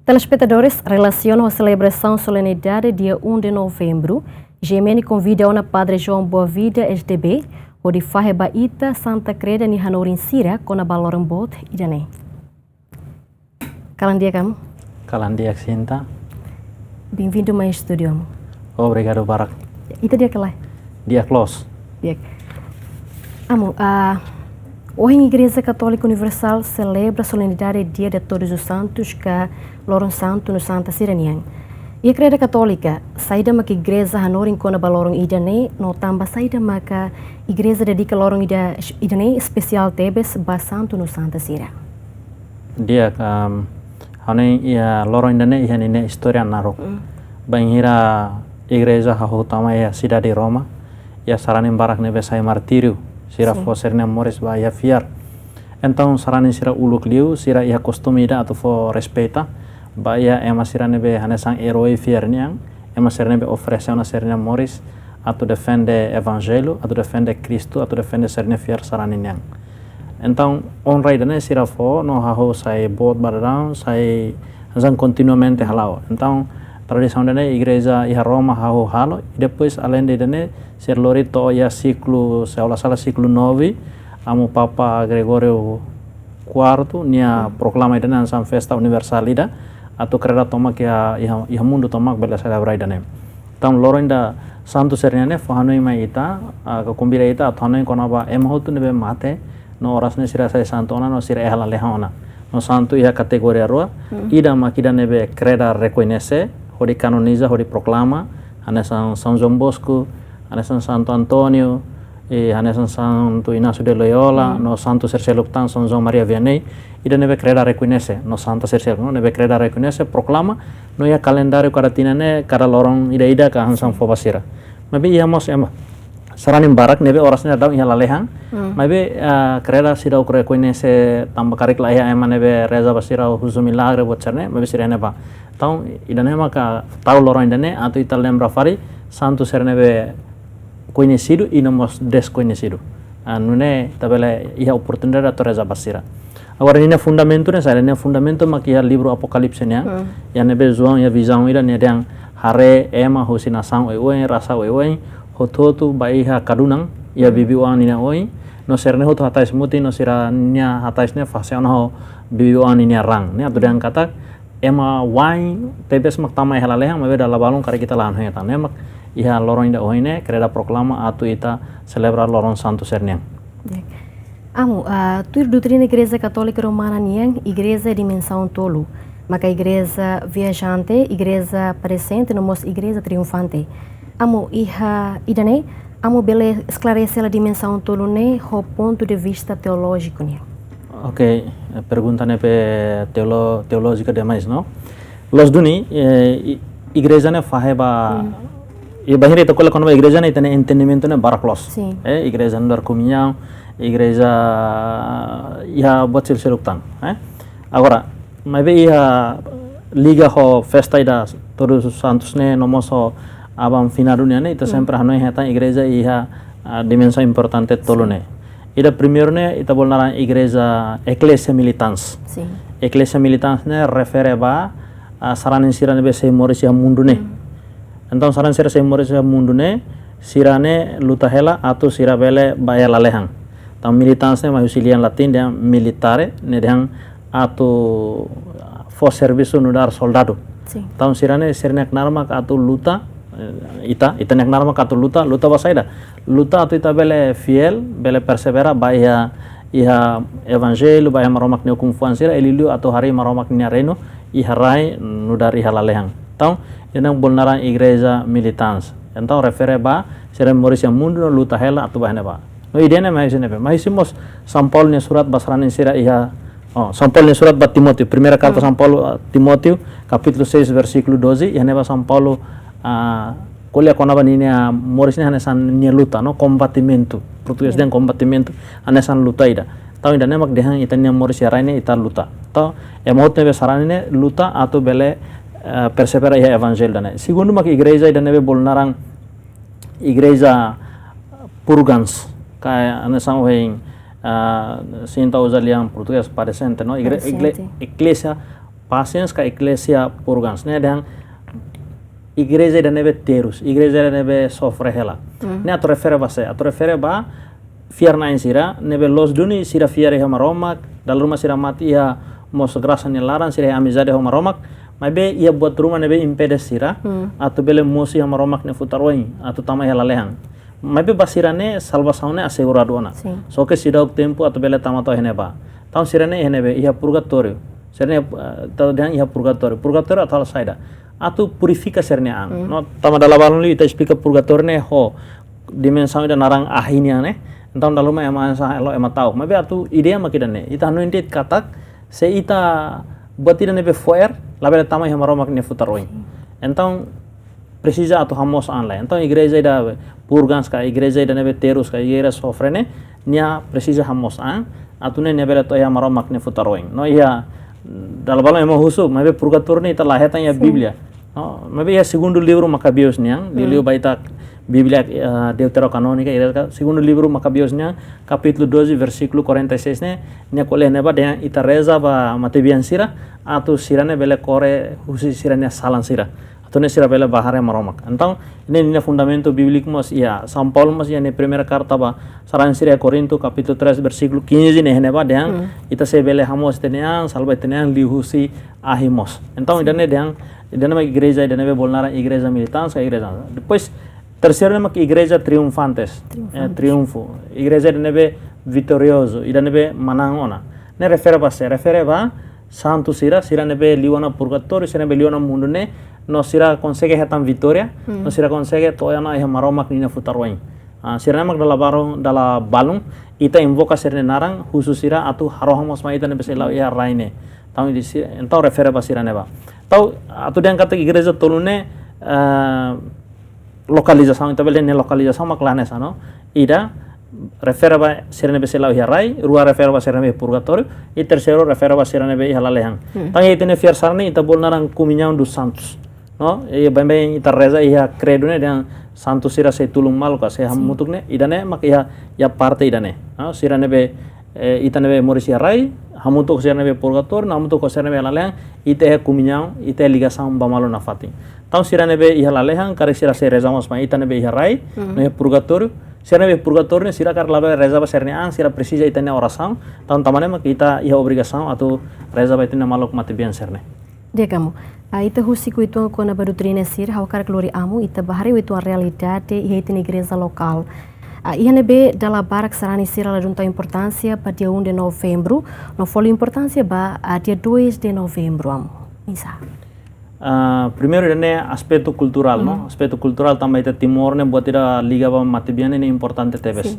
Telespectadores, relaciona a celebração solenidade dia 1 de novembro. GMN convida a Padre Joa Boavida SDB, hodi fahe baita Santa Kreda ni hanorin sira konaba loron e dane. Kalan dia kamu? Kalan dia Sinta. Bem-vindo mais studio. Obrigado, Barak. Itu dia kelai. Dia close. Dia. Hoje a Igreja Católica Universal celebra a solenidade Dia de Todos os Santos, que loron santo no Santa Siranian. E a Kreda Católica, saída ma que Igreja hanorin konaba loron idane, no tamba saída ma que Igreja dedica loron idane especial tebes ba santo no Santa Sira. Dia hane ia loron idane ia nene historia narok. Banhira Igreja utama ia cidade de Roma, ia saranin barak nebe sai martírio. Sira fo serna moris ba ia fiar. Então saranin sira uluk liu, sira ia costumida atau fo respeita, ba ia ema sira nebe hanesang herói fiar niang, ema sira nebe oferece una serna moris atau defende evangelho, atau defende Cristo, atau defende serna fiar saranin niang. Então honra idane sira fo no haho sai bot badang, sai hazang continuamente halau. Então tradição dane igreja ia Roma haho halo, e depois além de dane ser lorito ia ciclo, se aula sala ciclo 9, amo Papa Gregório IV nia proclama dane ansam festa universalida atau kreda tomak ia mundo tomak bela celebrai dane. Então loron da santo serniane fo hanoi mai ita ka kumbira ita athanoi konaba emhotu nebe mate no orasne sira sai santona no sira ehala lehona. No santo ia kategoria roa ida makida nebe kreda reconhece hodi canoniza, hodi proclama, hanesan São João Bosco, hanesan Santo Antônio, hanesan Santo Inácio de Loyola, no Santo Serceluptan, São João Maria Vianney, ida nebe kreda reconhece, no Santa Sercel, no nebe kreda reconhece, proclama, no ia calendário kada tinane, kada lorong ida ka hansang fobasira. Mabe ia mos ema saranin barak nebe orasnya daw ia lalehang, mabe kreda sida ukre reconhece tamba karik la ia ema nebe reza basira husu milagre buat cerne, mabe sirene ba. Então, idane maka tahu loron idane atau ita lembra fari santo sernebe conhecido e não desconhecido. Nune tabela ia oportunidade atau reza basira. Agora ini fundamento ne saya ne fundamento maki ia livro Apocalipse nya. Ya nebe João ia visão ida ne yang hare ema hosina sang oi rasa oi hototu baiha kadunang ia bibi wan ina oi no serne hoto hatais muti no siranya hataisne faseon ho bibi wan ini rang. Ne atau yang kata ema wine tebes mak tamai halalehang mabe dala balong kare kita lan heta nemak iha loron da oine kreda proclama atu ita celebrar loron santo serniang. Tu doutrina Igreja Católica Romana niang igreja dimensão tolo, maka igreja viajante, igreja presente, nomos igreja triunfante. Iha idane bele esclarecer a dimensão tolo ne ho ponto de vista teológico ne. Ok, pergunta ne pe teológica demais, no? Los duni igreja ne fahe ba e bahir itu kola kono igreja ne tene entendimento ne baraklos. Igreja ndar comunhão, igreja ia buat silsiluktan, Agora, maybe ia liga ho festa ida todos os santos ne nomos ho abam final dunia ne ita sempre hanoi heta igreja ia dimensão importante tolo ne. Ida primeiro ne ita bolnaran igreja Ecclesia Militans. Ecclesia Militans ne refere ba saranin sira nebe sei moris ya mundu ne. Então saran sira sei moris ya mundu ne sirane lutahela atau sira bele baya lalehang. Então militans ne mahusilian latin dia militare ne dehang atau for serviço no dar soldado. Então sirane sirnek narmak atau luta ita nek narmak atau luta basaida. Luta atau ita bele fiel, bele persevera bahia iha evangelho, bahia maromak neo kumfuan sira elilu atau hari maromak nia reno iha rai nudar iha lalehang. Então, yang bolnaran igreja militans. Então refere ba sira moris yang mundu luta hela atau bahane ba. No idene mahisimos São Paulo ne surat basranin sira iha São Paulo ne surat ba Timoteo, primeira carta São Paulo Timoteo, capítulo 6 versículo 12, iha neba São Paulo kuliah konaba ninia morisnya hanesan nia luta no combatimento português dan combatimento hanesan luta ida tau ida nemak dehang ita nia moris ya raine ita luta tau emot nebe saranine luta atau bele persevera ya evangel dane segundo mak igreja ida nebe bolnarang igreja purgans kaya hanesan weng sinta usar yang português parecente no igreja paciens ka iglesia purgans ne dang igreja da nebe terus igreja da nebe sofre hela ne atu refere ba fiarna in sira nebe los duni sira fiare hama romak dal rumah sira mati ya mos grasa ni laran sira amizade hama romak mabe ia buat rumah nebe impede sira atu bele mosi hama romak ne futaroi atu tama hela lehang mabe basirane salvação ne assegurado ona so que sira o tempo atu bele tama to heneba taun sira ne henebe ia purgatorio sira ne tau dang ia purgatorio atau saida atu purifica serne ang no tama dala balon li ita explica purgatorio ne ho dimensão ida narang ahinya ne então dalam ema sa elo ema tau mabe atu idea makidane ita no intit katak se ita batida ne be foer labele tama hema romak ne futaroi então precisa atu hamos online então igreja ida purgans ka igreja ida ne be terus ka igreja sofre ne nia precisa hamos an atu ne nebele to hema romak ne futaroi no ia dalam balon ema husu mabe purgatorio ne ita laheta ya biblia no mabe ya segundo livro Macabeus niang livro baita Bíblia Deuterocanônica, segundo livro Macabeus, capítulo 12, versículo 46, nia koleh neba dengan ita reza ba matebian sira, atau sira ne bele kore husi sira ne salan sira, atau ne sira bele bahare maromak. Então, ini fundamento bíblico mas ya, São Paulo mas ya ne primeira carta ba saran sira Corinto, capítulo 3, versículo 15 ne neba dengan ita se bele hamos teneang, salva teneang lihusi ahimos. Então, idane dengan idane igreja, idane bolnara igreja militância, igreja. Depois terceiro nama igreja triunfantes, triunfo. Igreja de nebe vitorioso, ida nebe manangona. Ne refere ba santo sira nebe liwana purgatorio, sira nebe liwana mundo ne, no sira consegue hetam vitória, no sira consegue toyana e maromak nina futarwain. Sira namak dala balung, ita invoca sira narang, khusus sira atu harohamos ma ita nebe selau ia raine. Tau di sira, entau refere ba sira neba. Tau atu yang kata igreja tolune localização então ele ne localização maclanes no ida refere ba serene be selau hiarai rua refere ba serene be purgatorio e terceiro refere ba serene be halalehang tang itene fiar sarne ita bolnarang kuminhão dos santos no e bem ita reza ia credo ne dengan santos sira se tulung mal ka se hamutuk ne ida ne mak ya parte ida ne no sira ne be ita ne be morisi hiarai hamutuk serene be purgatorio hamutuk serene be halalehang ite kuminhão ite ligação bamalo na fati. Então, sira nebe iha lalehang, kare sira se rezamos ma ita nebe iha rai, no é purgatório. Sira nebe purgatório, sira kar labe rezaba serne ang, sira precisa ita ne oração. Então, tamane ma kita iha obrigação atau rezaba ita ne malok mate bian serne. Dia kamu, ita husiku itu konaba doutrina sir, hau kar glori amu, ita bahari itu a realidade iha ita igreja local. Iha nebe dala barak sarani sira la junta importância para dia 1 de novembro, no folio importância ba dia 2 de novembro amu. Isa. Primeiro ini aspek kultural, no? Aspek kultural tambah itu Timor ne buat ida liga ba matibian ini importante tebes.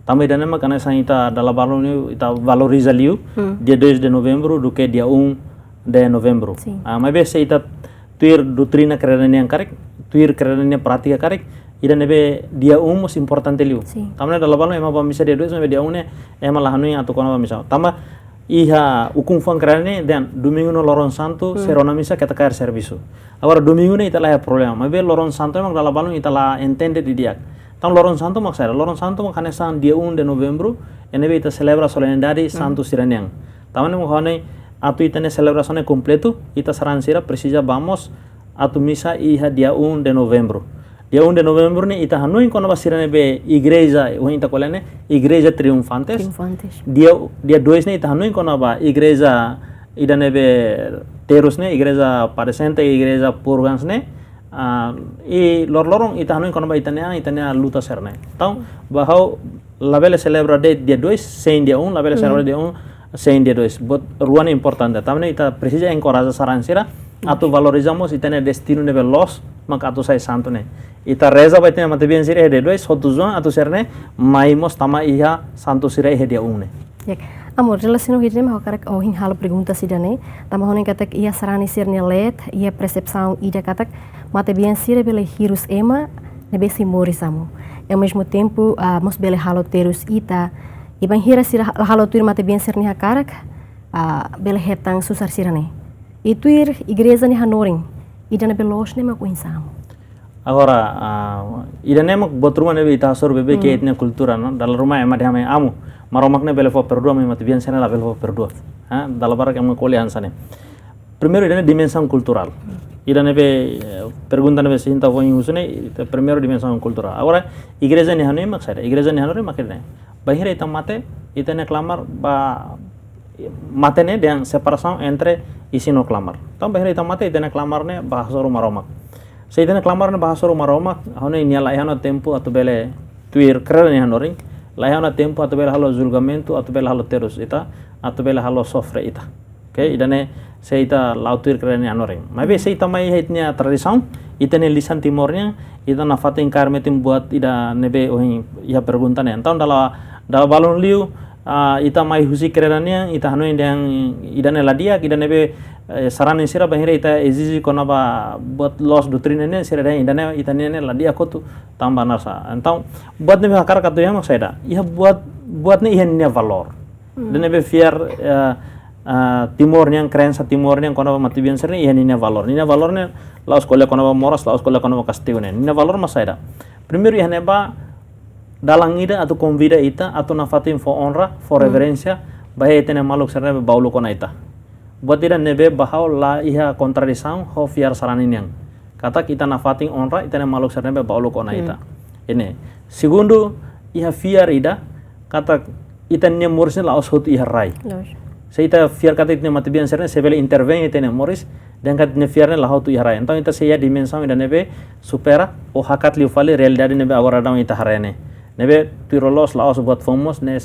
Tambah ida nema karena sang ita dalam balon ini ita valoriza liu dia 2 de novembro do que dia 1 de novembro. Mas bese ita tuir doutrina kerana yang karek, tuir kerana pratika karek, ida nebe dia 1 most importante liu. Tambah dalam balon emang ba misa dia 2 sampai dia 1 ne emang lahanu yang atau konaba misa. Tambah iha ukung fang kerane dan domingo no loron santo serona misa kita cair serviço. Agora domingo ne itala ya problema. Mas loron santo emang dalam balon itala entende di dia. Tam loron santo mak saya. Loron santo mak kanesan dia 1 de novembro enebe ita celebra solenidade santo siraniang. Tamane mo hone atu itane celebração completo ita saran sira precisa vamos atu misa iha dia 1 de novembro. Dia 1 de novembro ne ita hanoin konaba sirane be igreja o ita kolene igreja triunfantes. Dia 2 ne ita hanoin konaba igreja ida nebe terus ne igreja padecente igreja purgans ne e lorong ita hanoin konaba itane luta serne. Então bahau labele celebra dia 2 sem dia 1 labele celebra dia 1 sem dia 2. But ruan importante. Tamane ita precisa encoraja saran sira atau valorizamos itane destino nebe los maka atu sai santo ne. Ita reza ba itane mate bien sira de 2 hotuzon atu serne maimos tama iha santo sira dia 1 ne. Yak. Amor, relaciono hidem ho karak o hin halo pergunta sidane, tama honen katak ia sarani sirne let, ia percepção ida katak mate bien sira bele hirus ema nebe si morisamu. E ao mesmo tempo, mos bele halo terus ita iban hira sira halo tuir mate bien sirne hakarak bele hetang susar sirane. Itu igreja ni hanorin, ida nebe los nema ku insamu. Agora, ida nema botruma nebe ita sor bebe ke etnia kultura no, dalam rumah ema dihame amu. Maromakne bele fo perdua me mate bien sirne la bele fo perdua. Dalam barak ema kolian sane. primeiro idane dimensão cultural. Idane be pergunta nebe sinta foi usune primeiro dimensão cultural. Agora igreja ni hanorin mak saida, igreja ni hanorin makene. Bahira ita mate itane clamar ba matene dengan separação entre isi no clamar. Então bahira ita mate itane clamar ne bahasa rumah romak. Se itane clamar ne bahasa rumah romak, hone inia laihana tempo atau bele tuir keren ni hanorin. Laihana tempo atau bele halo julgamento atau bele halo terus ita atau bele halo sofre ita. Okay, idane seita lautuir keren ni hanorin. Mabe seita mai hitnya tradição itane lisan timornya ita na fatin karmetim buat ida nebe ohin ia pergunta ne. Então dalam balon liu ita mai husi kerenannya ita hanoin yang idane ladia idane be saranin sira bahira ita ezizi konaba buat los doktrinanya sira dan idane itane ladia kotu tambah nasa. Então buat nebe hakar katu yang maksada ia buatnya ihannya valor dan nebe fiar timornya krensa timornya konaba mati bian sira ihannya valornya laos kolek konaba moras laos kolek konaba kastiune ini valor maksada primeiro ihannya ba dalang ida atau konvida ita atau nafatin fo honra fo reverencia bahaya itene maluk serna be baulu kona ita buat tidak nebe bahau la iha kontradisaun ho fiar saranin yang kata kita nafatin honra itene maluk serna be baulu kona ita ini segundo iha fiar ida kata itene moris laos hot iha rai seita fiar kata itene mati bian serna sebele intervene itene moris dan kata itene fiarne la hot iha rai então ita seya dimensão ida nebe supera o hakat liu fali realidade nebe agora dão ita harene nebe tirolos laos buat fomos ne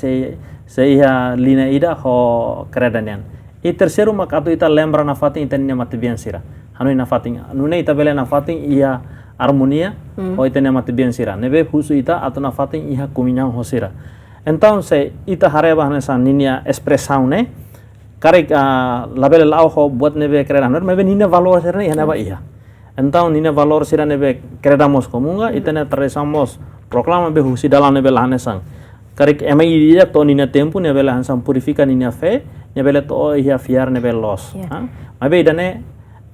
seia lina ida ho keredanian. I terceiro mak atu ita lembra na fatin itania mati bian sira. Hanu ina fatin nune ita bele na fatin ia harmonia ho itania mati bian sira. Nebe husu ita atu na fatin iha kuminhão ho sira. Então se ita hareba nessa ninia expressão ne karek label lao ho buat nebe keredan nebe nina valor sira iha neba iha. Então nina valor sira nebe keredamos komunga itania tresamos proclama be husi dalam nebe lahanesang karek emai dia to nina tempo nebe lahansang purifica nina fe nebe to ia fiar nebe los mabe idane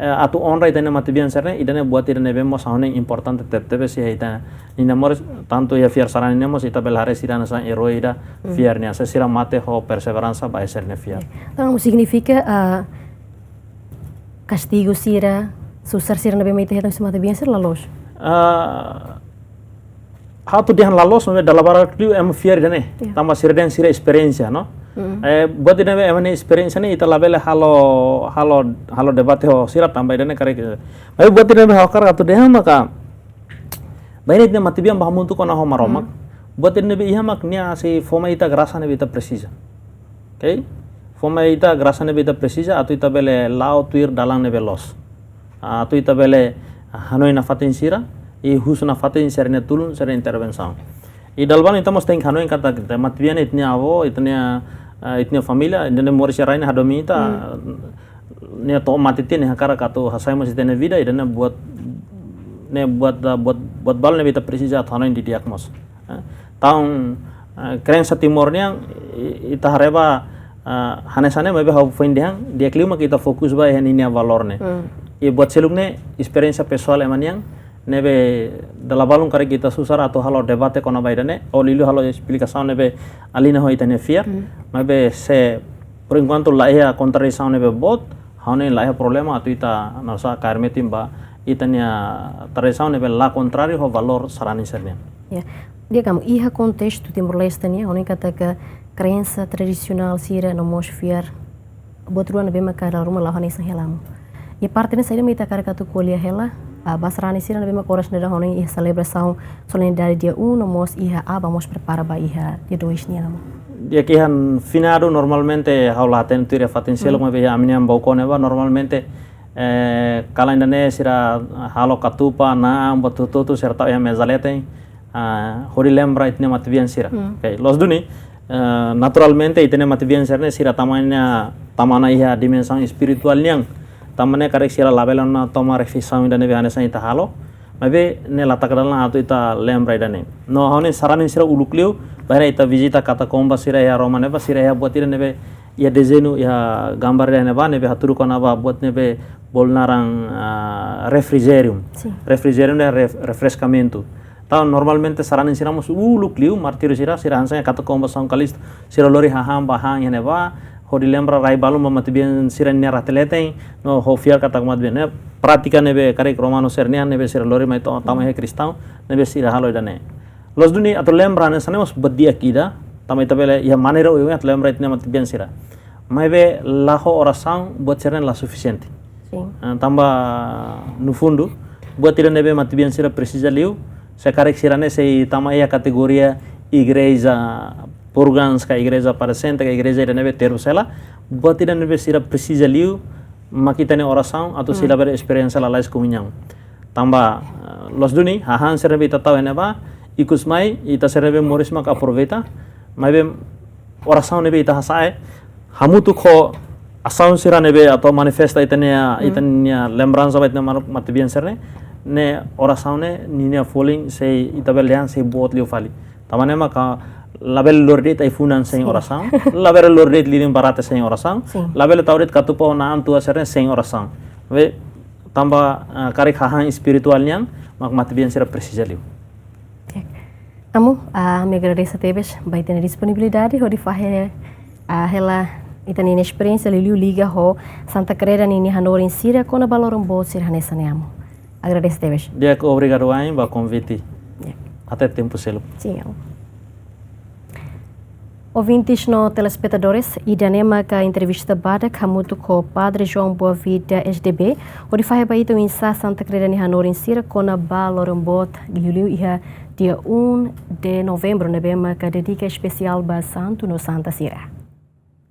atu honra idane matibian serne idane buat idane nebe mos hone importante tebe si ita nina mores tanto ia fiar sarane mos ita belare sirana sang eroida fiar nia sira mate ho perseverança ba serne fiar então significa castigo sira susar sira nebe mate hetang matibian ser lalos hatu dihan lalos nebe dalabara kliu em fiar dane tama sirden sira experiência no buat nebe emane experiência ne ita labele halo debate ho sira tambah dane kare tapi buat nebe hakar atu deha maka baire ne matibiam bahamuntu kona ho maromak buat nebe iha mak nia si foma ita grasa nebe ita precisa okay foma ita grasa nebe ita precisa atu ita bele lao tuir dalang nebe los atu ita bele hanoi na fatin sira i husna fatin serne tulun serne intervenção i dalban itamos tem hanoin kata kita matbian itnia avo itnia família dene moris rain hadomi ita ne to matitin hakara katu hasai mas itene vida idane buat bal ne bita precisa hanoin di diagnos taung krensa timornya ita hareba hanesane mebe hau findang dia klima kita fokus ba heninia valorne i buat selumne experiência pessoal emaniang nebe dalabalung kare kita susar atau halo debate kona baidane olilu halo explicação nebe alina ho itane fiar mabe se por enquanto la ia contradição nebe bot haune la ia problema atu ita nasa karmetimba itania tradição nebe la contrario ho valor sarani sernia ya dia kamu iha contexto timor-leste nia oni kata ke crença tradisional sira no mos fiar bot ruan nebe makara rumah lahane sang helamu e parte nessa ida mita kara katu kuliah hela basrani sira nebe makoras neda hone iha selebrasaun solenidade dia 1 mos iha vamos prepara ba iha dia 2 nia dia kihan finado normalmente haulaten tuire fatin selo mabe aminiam bauko neba normalmente kalendane sira halo katupa na batututu serta ya mezalete hodi lembra itne matvian sira okay los duni naturalmente itne matvian sira tamana iha dimensão espiritual niang tamane karek sira labelana toma refisão idane behane sa ita halo mabe ne latakadalna atu ita lembra idane no hone sarani sira ulukliu bahira ita visita kata komba sira ya romane ba sira ya buat ida nebe ya dezenu ya gambar ya neba nebe haturu konaba buat nebe bolnarang refrigerium refrigerium de refrescamento tahu normalmente sarani sira mos ulukliu martiru sira hansanya kata komba são kalis sira lori haham bahang ya neba hodi lembra rai balum mati bien sira nera teleteng no ho fiar kata mat bien ne pratika nebe karek romano sernian nebe sira lori mai to tama he kristau nebe sira halo dane los duni atau lembra ne sanemos bedia kida tama itabele ya manero eu at lembra itne mati bien sira mai be laho oração buat sira la suficiente tamba no fundo buat tira nebe mati bien sira precisa liu se karek sira ne sei tama ya kategoria igreja purgans ka igreja parecente ka igreja ida nebe terusela buat ida nebe sira precisa liu makita ne oração atau sila ber experiência la lais comunhão tamba los duni hahan sira be tatau neba ikus mai ita sira be moris mak aproveita mai be oração nebe ita hasae hamutu kho asaun sira nebe atau manifesta itania lembrança vai mati bien serne ne oração ne ninia falling sei ita belian sei bot liu fali tamane maka label lordet ay funan sem oração label lordet lidim barata sem oração label tauret katupo naam tua serne sem oração ve tamba karek hahan espiritual niang mak mati bien sira precisa liu amo me agradeço a teves vai ter disponibilidade hodi fahe hela itani experiência liu liga ho Santa Kreda nini hanorin sira konaba loron bot sira nessa neamo agradeço teves dia obrigado ai ba convite até tempo selo sim Ouvintes no telespectadores, idanema ka entrevista badak hamutu ko Padre Joa Boavida SDB, onde fahe baito insa Santa Kreda ni hanorin sira konaba loron bot liu iha dia 1 de novembro nebema ka dedica especial ba santo no Santa Sira.